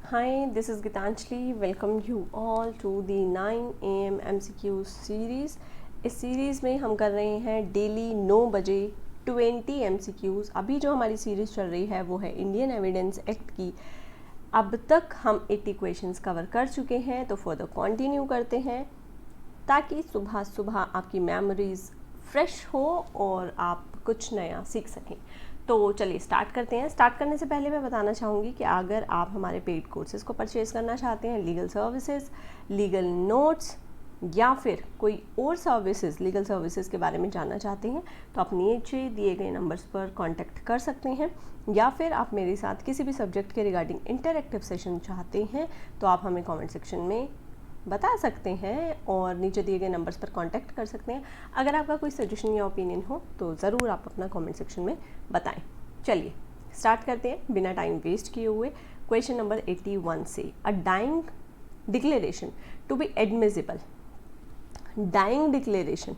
Hi, this is Gitanjali. Welcome you all to the 9 AM MCQ series. इस series में हम कर रहे हैं डेली 9 बजे 20 MCQs। अभी जो हमारी सीरीज़ चल रही है वो है इंडियन एविडेंस एक्ट की। अब तक हम 80 क्वेश्चंस कवर कर चुके हैं, तो फर्दर कंटिन्यू करते हैं ताकि सुबह सुबह आपकी मेमोरीज फ्रेश हो और आप कुछ नया सीख सकें। तो चलिए स्टार्ट करते हैं। स्टार्ट करने से पहले मैं बताना चाहूँगी कि अगर आप हमारे पेड कोर्सेज़ को परचेज़ करना चाहते हैं, लीगल सर्विसेज, लीगल नोट्स या फिर कोई और सर्विसेज, लीगल सर्विसेज के बारे में जानना चाहते हैं, तो आप नीचे दिए गए नंबर्स पर कांटेक्ट कर सकते हैं। या फिर आप मेरे साथ किसी भी सब्जेक्ट के रिगार्डिंग इंटरैक्टिव सेशन चाहते हैं तो आप हमें कमेंट सेक्शन में बता सकते हैं और नीचे दिए गए नंबर्स पर कांटेक्ट कर सकते हैं। अगर आपका कोई सजेशन या ओपिनियन हो तो ज़रूर आप अपना कमेंट सेक्शन में बताएं। चलिए स्टार्ट करते हैं बिना टाइम वेस्ट किए हुए। क्वेश्चन नंबर 81 से, a dying declaration to be admissible. Dying declaration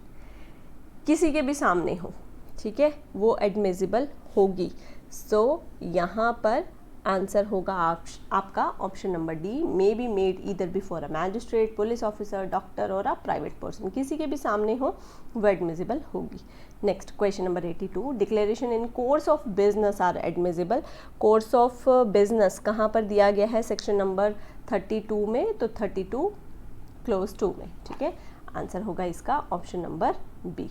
किसी के भी सामने हो, ठीक है, वो एडमिसिबल होगी। सो यहाँ पर आंसर होगा आपका option number D, may be made either before a magistrate, police officer, doctor और अ प्राइवेट पर्सन। किसी के भी सामने हो वो एडमिसिबल होगी। Next question number 82, declaration in course of business are admissible. Course of business कहाँ पर दिया गया है? सेक्शन नंबर 32 में, तो 32 क्लोज 2 में, ठीक है। आंसर होगा इसका ऑप्शन नंबर बी।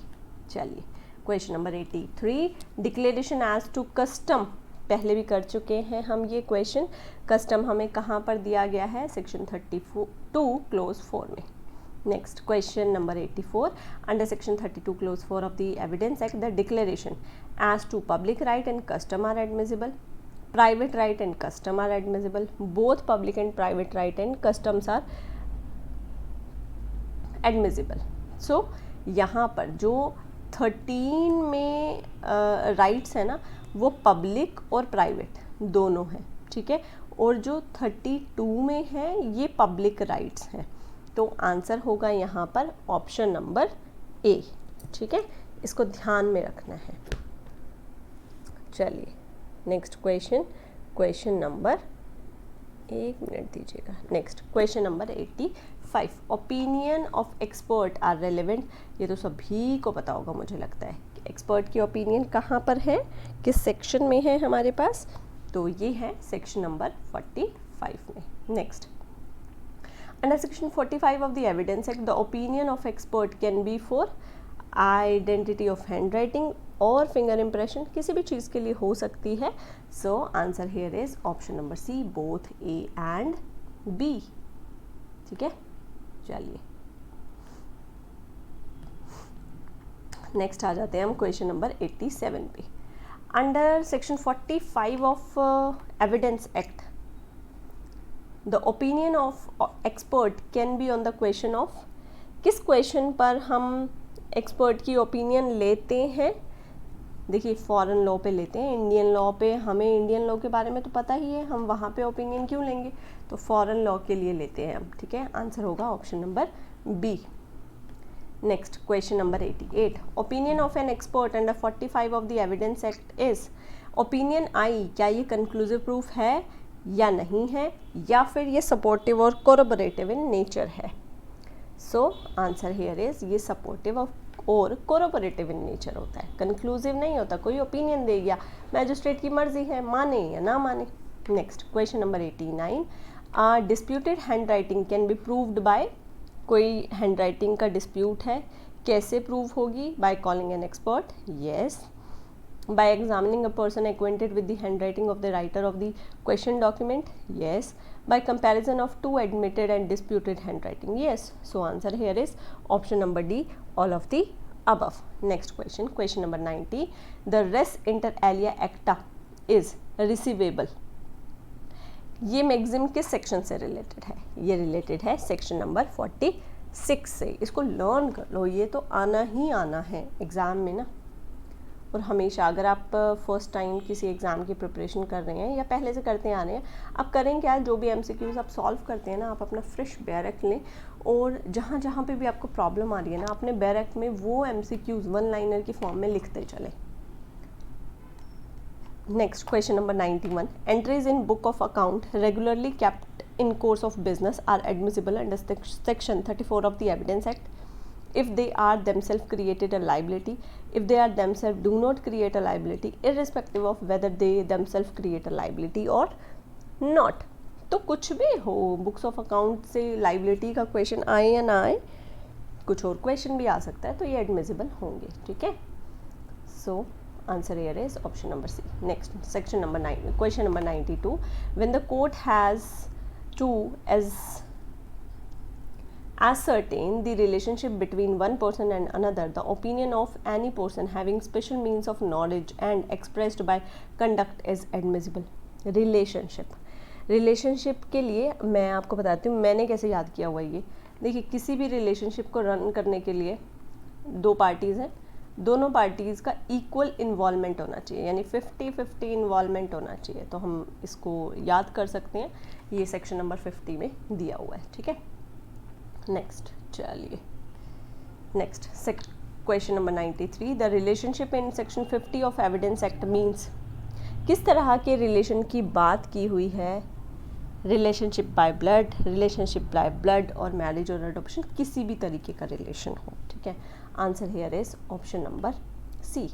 चलिए question number 83, declaration as to custom, पहले भी कर चुके हैं हम ये क्वेश्चन। कस्टम हमें कहाँ पर दिया गया है? सेक्शन 32 क्लोज 4 में। Next question number 84, under section 32 clause 4 of the evidence act, the declaration as to public right and custom are admissible. Private right and custom are admissible. Both public and private right and customs are admissible. So यहाँ पर जो 13 में rights है ना, वो public और private दोनों हैं, ठीक है। और जो 32 में है ये पब्लिक राइट्स हैं। तो आंसर होगा यहाँ पर ऑप्शन नंबर ए, ठीक है, इसको ध्यान में रखना है। चलिए नेक्स्ट क्वेश्चन, क्वेश्चन नंबर, एक मिनट दीजिएगा। Next question number 85, opinion of expert are relevant. ये तो सभी को पता होगा मुझे लगता है कि एक्सपर्ट की ओपिनियन कहाँ पर है, किस सेक्शन में है हमारे पास, तो ये है सेक्शन नंबर 45 में। Next, under section 45 of the evidence act, the opinion of expert can be for identity of handwriting और फिंगर इम्प्रेशन, किसी भी चीज़ के लिए हो सकती है। So answer here is option number C, both A and B, ठीक है। चलिए नेक्स्ट आ जाते हैं हम क्वेश्चन नंबर 87 पे। Under section 45 of evidence act, the opinion of expert can be on the question of, किस क्वेश्चन पर हम एक्सपर्ट की ओपिनियन लेते हैं? देखिए फॉरेन लॉ पे लेते हैं, इंडियन लॉ पे हमें इंडियन लॉ के बारे में तो पता ही है, हम वहाँ पे ओपिनियन क्यों लेंगे? तो फॉरेन लॉ के लिए लेते हैं हम, ठीक है। आंसर होगा option number B. Next question number 88, opinion of an expert under 45 of the evidence act is, opinion I, क्या ये कंक्लूसिव प्रूफ है या नहीं है, या फिर ये सपोर्टिव और कोरोबोरेटिव इन नेचर है? सो आंसर हियर इज, ये सपोर्टिव और कोरोबोरेटिव इन नेचर होता है, कंक्लूसिव नहीं होता। कोई ओपिनियन दे गया, मैजिस्ट्रेट की मर्जी है माने या ना माने। Next question number 89, disputed hand writing can be proved bye, कोई हैंड राइटिंग का डिस्प्यूट है, कैसे प्रूव होगी? By calling an expert, yes. Bye examining a person acquainted with the hand writing of the writer of the question document, yes. By comparison of two admitted and disputed handwriting, yes. So answer here is option number D, all of the above. Next question, question number 90, the res inter alia acta is receivable. ये maxim किस section से related है? ये related है section number 46 से। इसको learn कर लो, ये तो आना ही आना है एग्ज़ाम में ना। और हमेशा अगर आप फर्स्ट टाइम किसी एग्ज़ाम की प्रिपरेशन कर रहे हैं या पहले से करते आ रहे हैं, आप करें क्या, जो भी MCQs आप सॉल्व करते हैं ना, आप अपना फ्रेश बैरक लें और जहाँ जहाँ पे भी आपको प्रॉब्लम आ रही है ना, अपने बैरक में वो MCQs वन लाइनर की फॉर्म में लिखते चलें। Next, question number 91. Entries in book of account regularly kept in course of business are admissible under section 34 of the Evidence Act if they are themselves created a liability, if they are themselves do not create a liability, irrespective of whether they themselves create a liability or not. तो कुछ भी हो, books of account से liability का question आए या ना आए, कुछ और क्वेश्चन भी आ सकता है, तो ये एडमिसिबल होंगे. ठीक है. सो answer here is option number C. Next, section number 9, question number 92. When the court has to ascertain the relationship between one person and another, the opinion of any person having special means of knowledge and expressed by conduct is admissible. Relationship के लिए मैं आपको बताती हूँ मैंने कैसे याद किया हुआ ये. देखिए, किसी भी रिलेशनशिप को रन करने के लिए दो पार्टीज़ हैं, दोनों पार्टीज़ का इक्वल इन्वॉल्वमेंट होना चाहिए, यानी 50-50 इन्वॉल्वमेंट होना चाहिए. तो हम इसको याद कर सकते हैं, ये सेक्शन नंबर 50 में दिया हुआ है. ठीक है. नेक्स्ट, चलिए next question number 93. The relationship in section 50 of evidence act means. किस तरह के रिलेशन की बात की हुई है? रिलेशनशिप बाय ब्लड और मैरिज और अडॉप्शन, किसी भी तरीके का रिलेशन हो. ठीक है. Answer here is option number C.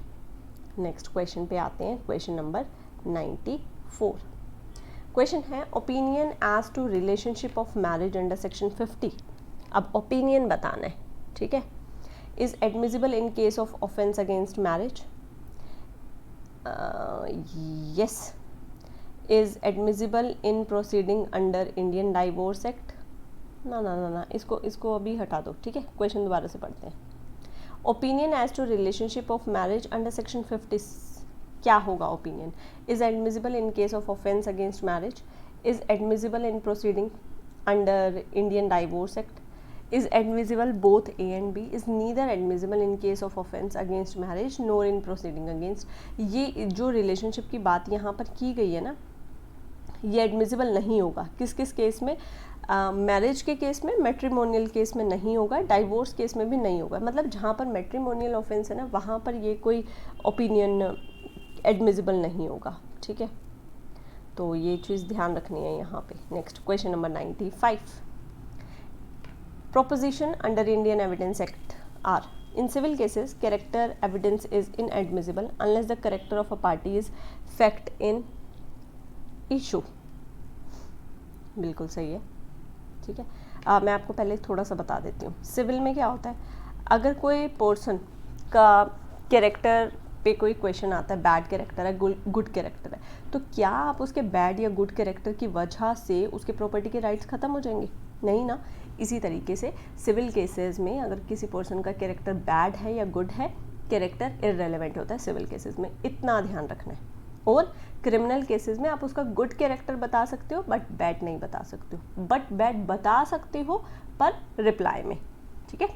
Next question पे आते हैं, क्वेश्चन नंबर 94. क्वेश्चन है opinion as to relationship of marriage under section 50. अब ओपिनियन बताना है. ठीक है. Is admissible in case of offence against marriage. Yes. Is admissible in proceeding under Indian divorce act. ना, इसको अभी हटा दो. ठीक है. क्वेश्चन दोबारा से पढ़ते हैं. Opinion as to relationship of marriage under section 50 क्या होगा? Opinion is admissible in case of offence against marriage, is admissible in proceeding under Indian divorce act, is admissible both A and B, is neither admissible in case of offense against marriage nor in proceeding against. ये जो relationship की बात यहाँ पर की गई है ना, ये एडमिसिबल नहीं होगा. किस किस केस में? मैरिज के केस में, मैट्रिमोनियल केस में नहीं होगा, डाइवोर्स केस में भी नहीं होगा. मतलब जहाँ पर मैट्रिमोनियल ऑफेंस है ना, वहाँ पर ये कोई ओपिनियन एडमिसिबल नहीं होगा. ठीक है. तो ये चीज़ ध्यान रखनी है यहाँ पे. Next, question number 95. Proposition under Indian Evidence Act are: in civil cases, character evidence is inadmissible unless the character of a party is fact in issue. बिल्कुल सही है. ठीक है. मैं आपको पहले थोड़ा सा बता देती हूँ. सिविल में क्या होता है, अगर कोई पर्सन का कैरेक्टर पे कोई क्वेश्चन आता है, बैड कैरेक्टर है, गुड कैरेक्टर है, तो क्या आप उसके बैड या गुड कैरेक्टर की वजह से उसके प्रॉपर्टी के राइट्स ख़त्म हो जाएंगे? नहीं ना. इसी तरीके से सिविल केसेस में अगर किसी पर्सन का कैरेक्टर बैड है या गुड है, कैरेक्टर इररेलेवेंट होता है सिविल केसेस में. इतना ध्यान रखना है. और क्रिमिनल केसेस में आप उसका गुड कैरेक्टर बता सकते हो बट बैड नहीं बता सकते हो. बट बैड बता सकते हो पर रिप्लाई में. ठीक है.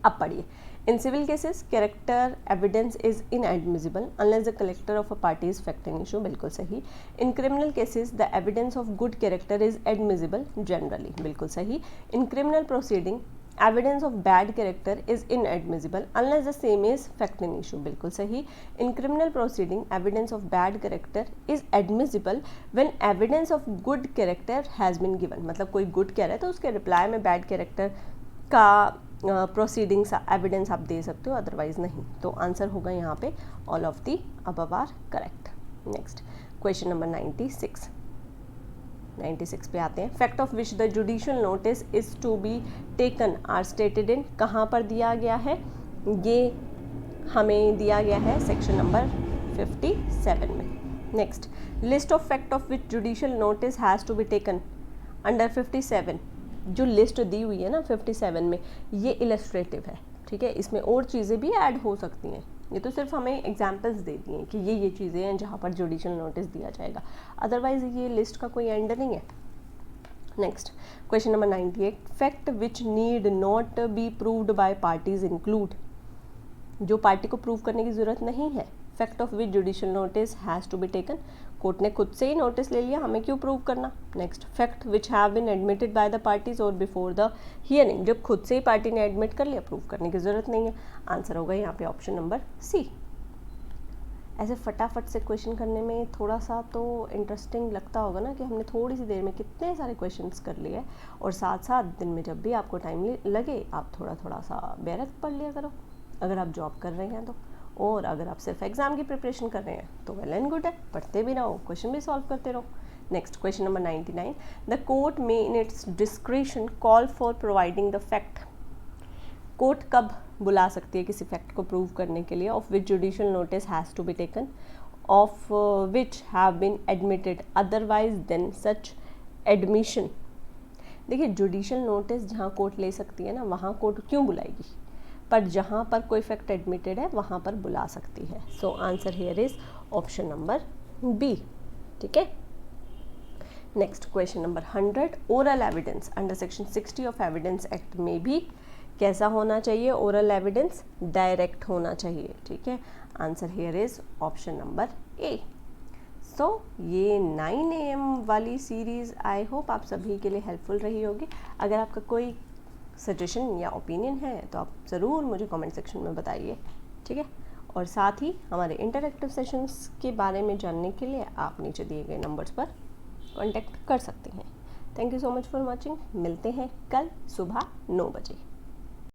अब पढ़िए. In civil cases, character evidence is inadmissible unless the character of a party is fact in issue. बिल्कुल सही. In criminal cases, the evidence of good character is admissible generally. बिल्कुल सही. In criminal proceeding, evidence of bad character is inadmissible unless the same is fact in issue. बिल्कुल सही. In criminal proceeding, evidence of bad character is admissible when evidence of good character has been given. मतलब कोई good कह रहा है तो उसके reply में bad character का प्रोसीडिंग्स एविडेंस आप दे सकते हो, अदरवाइज नहीं. तो आंसर होगा यहाँ पे all of the above are correct. Next, question number 96 पे आते हैं. Fact of which the judicial notice is to be taken are stated in. कहाँ पर दिया गया है? ये हमें दिया गया है सेक्शन नंबर 57 में. Next, list of fact of which judicial notice has to be taken under 57. जो लिस्ट दी हुई है ना 57 में, ये इलस्ट्रेटिव है. ठीक है. इसमें और चीज़ें भी ऐड हो सकती हैं. ये तो सिर्फ हमें एग्जांपल्स दे दिए हैं कि ये चीज़ें हैं जहाँ पर जुडिशियल नोटिस दिया जाएगा. अदरवाइज ये लिस्ट का कोई एंड नहीं है. Next, question number 98. Fact which need not be proved by parties include. जो पार्टी को प्रूव करने की ज़रूरत नहीं है. Fact of which judicial notice has to be taken. Court ने खुद से ही नोटिस ले लिया, हमें क्यों प्रूव करना. Next, fact which have been admitted by the parties और बिफोर द हियरिंग. जब खुद से ही पार्टी ने एडमिट कर लिया, प्रूव करने की ज़रूरत नहीं है. आंसर होगा यहाँ पे ऑप्शन नंबर सी. ऐसे फटाफट से क्वेश्चन करने में थोड़ा सा तो इंटरेस्टिंग लगता होगा ना कि हमने थोड़ी सी देर में कितने सारे क्वेश्चंस कर लिए, और साथ साथ दिन में जब भी आपको टाइम लगे आप थोड़ा थोड़ा सा बैरक पढ़ लिया करो, अगर आप जॉब कर रहे हैं तो। और अगर आप सिर्फ एग्ज़ाम की प्रिपरेशन कर रहे हैं तो वेल एंड गुड है, पढ़ते भी रहो, क्वेश्चन भी सॉल्व करते रहो। Next question number 99, the court may in its discretion call for providing the fact. Court कब बुला सकती है किसी फैक्ट को प्रूव करने के लिए? Of which judicial notice has to be taken, of which have been admitted otherwise than such admission. देखिए जुडिशियल नोटिस जहाँ कोर्ट ले सकती है ना, वहाँ कोर्ट क्यों बुलाएगी, पर जहाँ पर कोई फैक्ट एडमिटेड है वहाँ पर बुला सकती है। So answer here is option number B. ठीक है। Next question number 100, oral evidence under section 60 of evidence act में भी कैसा होना चाहिए? ओरल एविडेंस डायरेक्ट होना चाहिए। ठीक है। Answer here is option number A. So ये 9 AM वाली सीरीज़ आई होप आप सभी के लिए हेल्पफुल रही होगी। अगर आपका कोई सजेशन या ओपिनियन है तो आप ज़रूर मुझे कमेंट सेक्शन में बताइए। ठीक है। और साथ ही हमारे इंटरैक्टिव सेशंस के बारे में जानने के लिए आप नीचे दिए गए नंबर्स पर कांटेक्ट कर सकते हैं। Thank you so much for watching. मिलते हैं कल सुबह 9 बजे।